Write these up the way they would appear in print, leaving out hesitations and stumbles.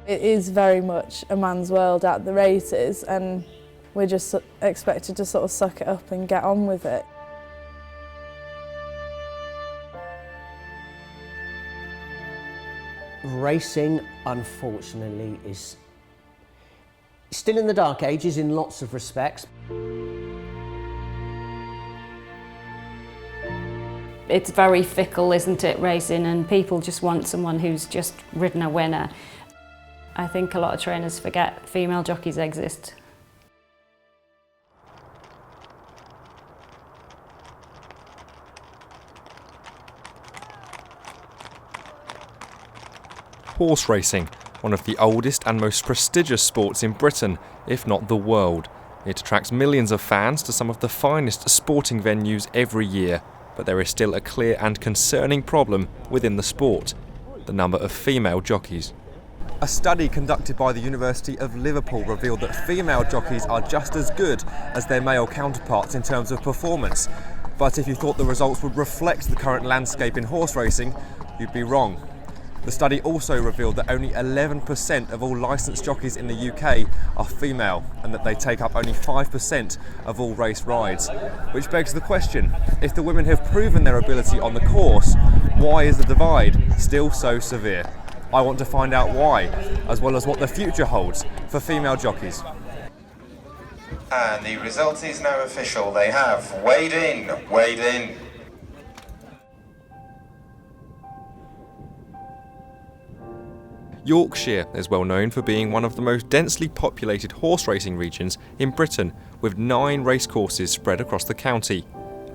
It is very much a man's world at the races, and we're just expected to sort of suck it up and get on with it. Racing, unfortunately, is still in the dark ages in lots of respects. It's very fickle, isn't it, racing, and people just want someone who's just ridden a winner. I think a lot of trainers forget female jockeys exist. Horse racing, one of the oldest and most prestigious sports in Britain, if not the world. It attracts millions of fans to some of the finest sporting venues every year, but there is still a clear and concerning problem within the sport: the number of female jockeys. A study conducted by the University of Liverpool revealed that female jockeys are just as good as their male counterparts in terms of performance. But if you thought the results would reflect the current landscape in horse racing, you'd be wrong. The study also revealed that only 11% of all licensed jockeys in the UK are female, and that they take up only 5% of all race rides. Which begs the question, if the women have proven their ability on the course, why is the divide still so severe? I want to find out why, as well as what the future holds for female jockeys. And the result is now official. They have weighed in. Yorkshire is well known for being one of the most densely populated horse racing regions in Britain, with 9 racecourses spread across the county.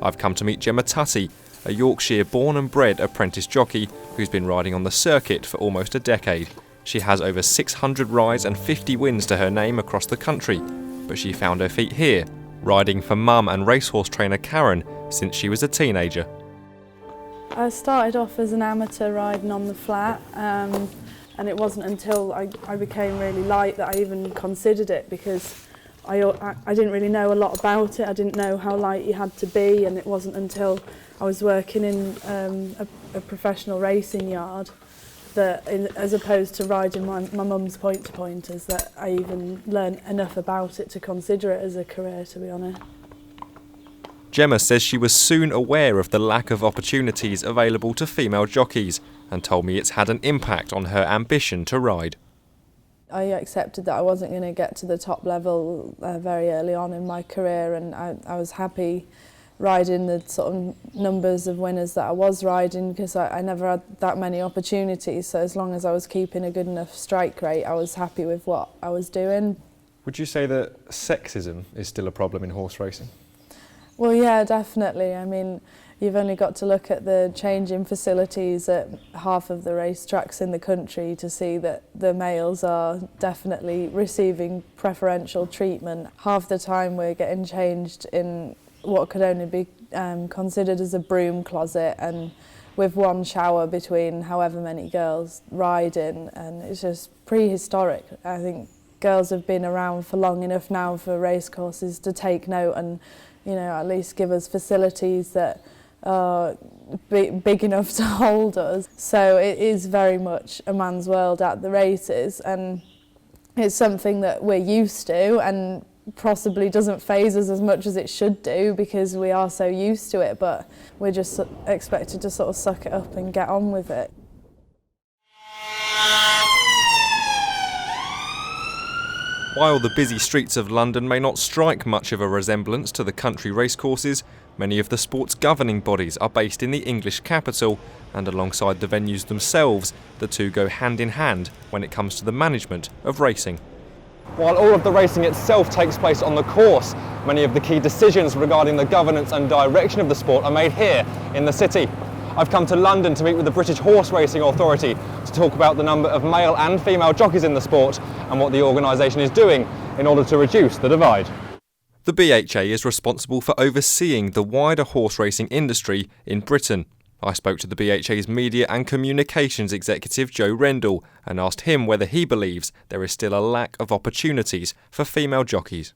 I've come to meet Gemma Tutty, a Yorkshire born and bred apprentice jockey who's been riding on the circuit for almost a decade. She has over 600 rides and 50 wins to her name across the country, but she found her feet here, riding for mum and racehorse trainer Karen since she was a teenager. I started off as an amateur riding on the flat, and it wasn't until I became really light that I even considered it, because I didn't really know a lot about it. I didn't know how light you had to be, and it wasn't until I was working in a professional racing yard that, as opposed to riding my mum's point-to-pointers, that I even learned enough about it to consider it as a career, to be honest. Gemma says she was soon aware of the lack of opportunities available to female jockeys, and told me it's had an impact on her ambition to ride. I accepted that I wasn't going to get to the top level very early on in my career, and I was happy riding the sort of numbers of winners that I was riding, because I never had that many opportunities, so as long as I was keeping a good enough strike rate, I was happy with what I was doing. Would you say that sexism is still a problem in horse racing? Well, yeah, definitely. I mean, you've only got to look at the changing facilities at half of the racetracks in the country to see that the males are definitely receiving preferential treatment. Half the time we're getting changed in what could only be considered as a broom closet, and with one shower between however many girls riding, and it's just prehistoric. I think girls have been around for long enough now for racecourses to take note and, you know, at least give us facilities that are big enough to hold us. So it is very much a man's world at the races, and it's something that we're used to and possibly doesn't faze us as much as it should do, because we are so used to it, but we're just expected to sort of suck it up and get on with it. While the busy streets of London may not strike much of a resemblance to the country racecourses, many of the sport's governing bodies are based in the English capital, and alongside the venues themselves, the two go hand in hand when it comes to the management of racing. While all of the racing itself takes place on the course, many of the key decisions regarding the governance and direction of the sport are made here in the city. I've come to London to meet with the British Horse Racing Authority to talk about the number of male and female jockeys in the sport and what the organisation is doing in order to reduce the divide. The BHA is responsible for overseeing the wider horse racing industry in Britain. I spoke to the BHA's Media and Communications Executive Joe Rendell and asked him whether he believes there is still a lack of opportunities for female jockeys.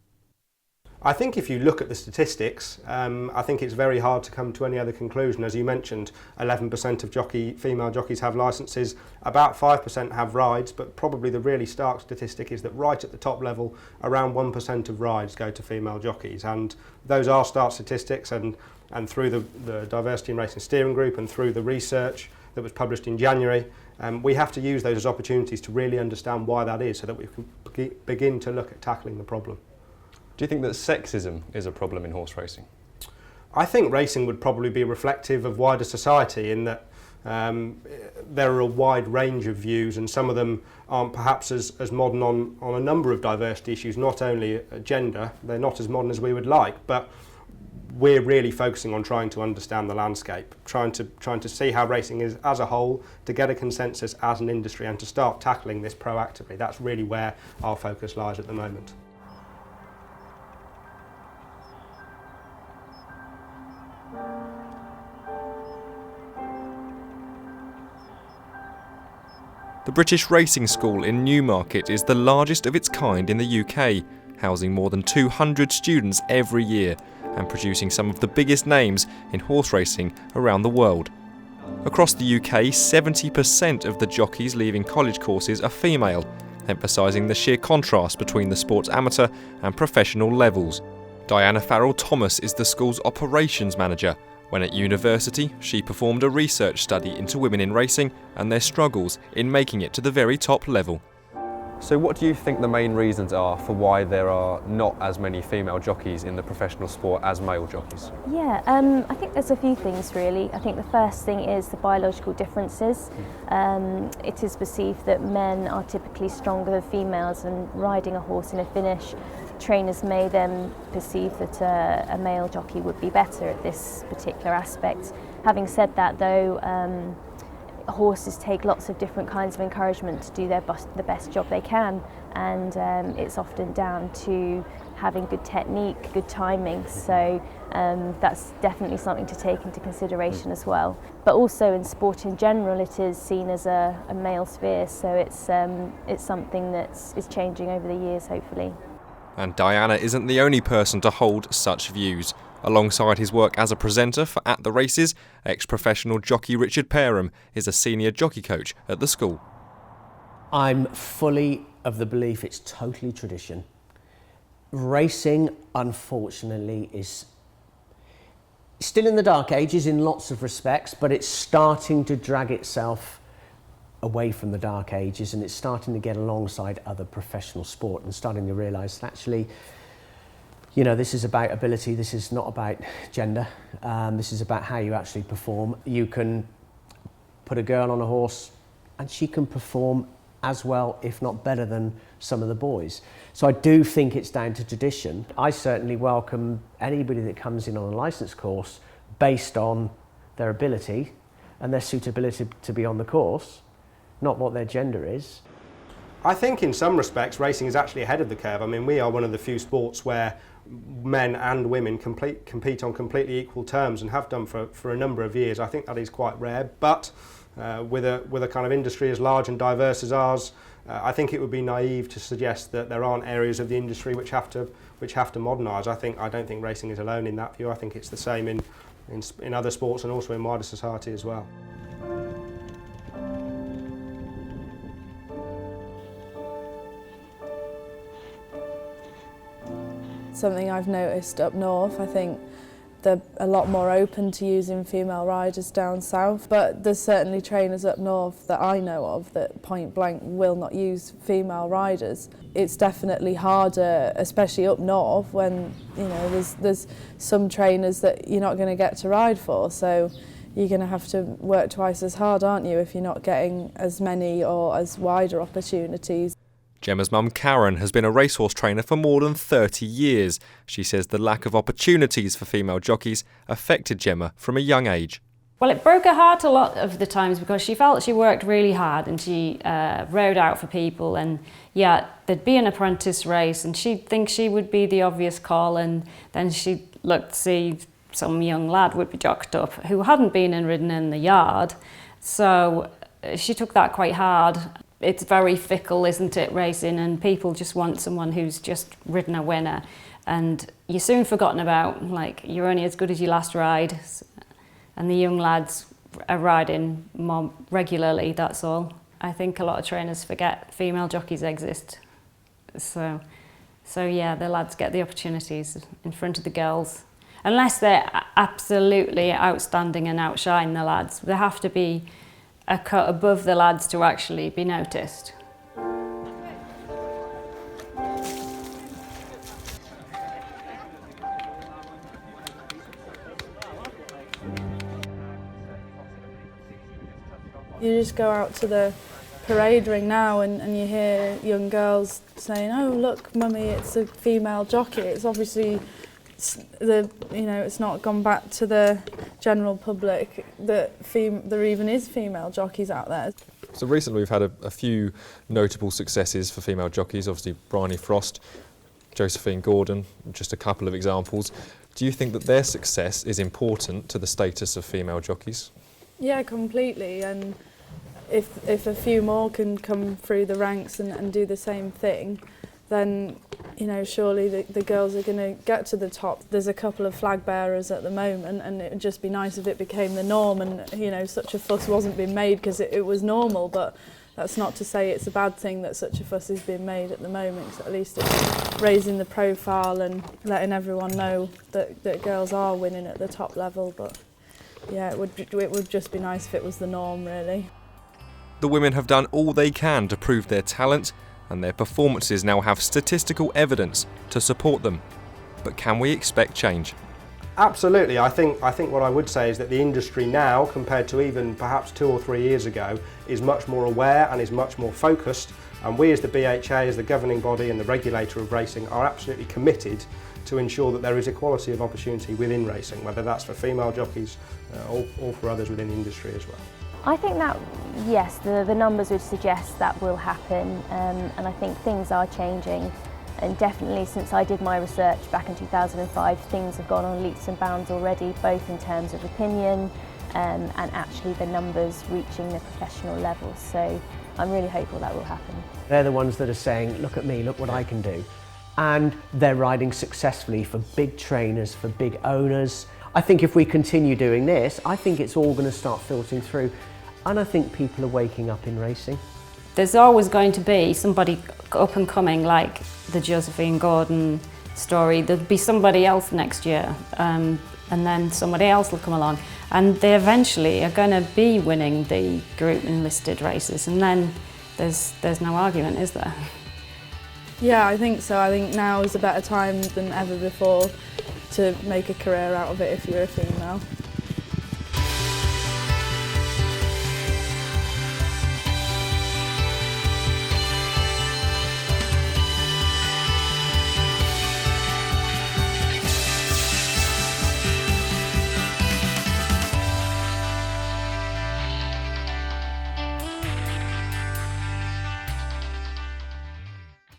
I think if you look at the statistics, I think it's very hard to come to any other conclusion. As you mentioned, 11% of female jockeys have licences, about 5% have rides, but probably the really stark statistic is that right at the top level, around 1% of rides go to female jockeys. And those are stark statistics, and through the Diversity in Racing Steering Group and through the research that was published in January, we have to use those as opportunities to really understand why that is, so that we can begin to look at tackling the problem. Do you think that sexism is a problem in horse racing? I think racing would probably be reflective of wider society, in that there are a wide range of views, and some of them aren't perhaps as modern on a number of diversity issues, not only gender. They're not as modern as we would like, but we're really focusing on trying to understand the landscape, trying to see how racing is as a whole, to get a consensus as an industry and to start tackling this proactively. That's really where our focus lies at the moment. The British Racing School in Newmarket is the largest of its kind in the UK, housing more than 200 students every year and producing some of the biggest names in horse racing around the world. Across the UK, 70% of the jockeys leaving college courses are female, emphasising the sheer contrast between the sport's amateur and professional levels. Diana Farrell-Thomas is the school's operations manager. When at university, she performed a research study into women in racing and their struggles in making it to the very top level. So what do you think the main reasons are for why there are not as many female jockeys in the professional sport as male jockeys? Yeah, I think there's a few things really. I think the first thing is the biological differences. It is perceived that men are typically stronger than females, and riding a horse in a finish, trainers may then perceive that a male jockey would be better at this particular aspect. Having said that though, horses take lots of different kinds of encouragement to do the best job they can, and it's often down to having good technique, good timing, so that's definitely something to take into consideration as well. But also in sport in general, it is seen as a male sphere, so it's something that is changing over the years, hopefully. And Diana isn't the only person to hold such views. Alongside his work as a presenter for At the Races, ex-professional jockey Richard Parham is a senior jockey coach at the school. I'm fully of the belief it's totally tradition. Racing, unfortunately, is still in the dark ages in lots of respects, but it's starting to drag itself away from the dark ages, and it's starting to get alongside other professional sport and starting to realise that actually, you know, this is about ability, this is not about gender, this is about how you actually perform. You can put a girl on a horse and she can perform as well, if not better than some of the boys. So I do think it's down to tradition. I certainly welcome anybody that comes in on a licence course based on their ability and their suitability to be on the course, not what their gender is. I think in some respects racing is actually ahead of the curve. I mean, we are one of the few sports where men and women compete on completely equal terms, and have done for a number of years. I think that is quite rare, but with a kind of industry as large and diverse as ours, I think it would be naive to suggest that there aren't areas of the industry which have to modernise. I don't think racing is alone in that view. I think it's the same in other sports and also in wider society as well. Something I've noticed up north, I think they're a lot more open to using female riders down south, but there's certainly trainers up north that I know of that point blank will not use female riders. It's definitely harder, especially up north, when there's some trainers that you're not going to get to ride for, so you're going to have to work twice as hard, aren't you, if you're not getting as many or as wider opportunities. Gemma's mum Karen has been a racehorse trainer for more than 30 years. She says the lack of opportunities for female jockeys affected Gemma from a young age. Well, it broke her heart a lot of the times because she felt she worked really hard and she rode out for people, and yeah, there'd be an apprentice race and she'd think she would be the obvious call, and then she'd look to see some young lad would be jocked up who hadn't been ridden in the yard. So she took that quite hard. It's very fickle, isn't it, racing, and people just want someone who's just ridden a winner. And you're soon forgotten about, like, you're only as good as your last ride, and the young lads are riding more regularly, that's all. I think a lot of trainers forget female jockeys exist. So yeah, the lads get the opportunities in front of the girls. Unless they're absolutely outstanding and outshine the lads, there have to be a cut above the lads to actually be noticed. You just go out to the parade ring now and you hear young girls saying, "Oh look, mummy, it's a female jockey." It's obviously it's not gone back to the general public that there even is female jockeys out there. So recently we've had a few notable successes for female jockeys, obviously Bryony Frost, Josephine Gordon, just a couple of examples. Do you think that their success is important to the status of female jockeys? Yeah, completely, and if a few more can come through the ranks and do the same thing, then surely the girls are going to get to the top. There's a couple of flag bearers at the moment, and it would just be nice if it became the norm and such a fuss wasn't being made because it was normal, but that's not to say it's a bad thing that such a fuss is being made at the moment, because at least it's raising the profile and letting everyone know that girls are winning at the top level. But yeah, it would just be nice if it was the norm, really. The women have done all they can to prove their talent, and their performances now have statistical evidence to support them. But can we expect change? Absolutely. I think what I would say is that the industry now, compared to even perhaps 2 or 3 years ago, is much more aware and is much more focused. And we as the BHA, as the governing body and the regulator of racing, are absolutely committed to ensure that there is equality of opportunity within racing, whether that's for female jockeys or for others within the industry as well. I think that, yes, the numbers would suggest that will happen, and I think things are changing. And definitely since I did my research back in 2005, things have gone on leaps and bounds already, both in terms of opinion and actually the numbers reaching the professional level. So I'm really hopeful that will happen. They're the ones that are saying, look at me, look what I can do. And they're riding successfully for big trainers, for big owners. I think if we continue doing this, I think it's all going to start filtering through. And I think people are waking up in racing. There's always going to be somebody up and coming, like the Josephine Gordon story. There'll be somebody else next year, and then somebody else will come along. And they eventually are going to be winning the group enlisted races, and then there's no argument, is there? Yeah, I think so. I think now is a better time than ever before to make a career out of it if you're a female.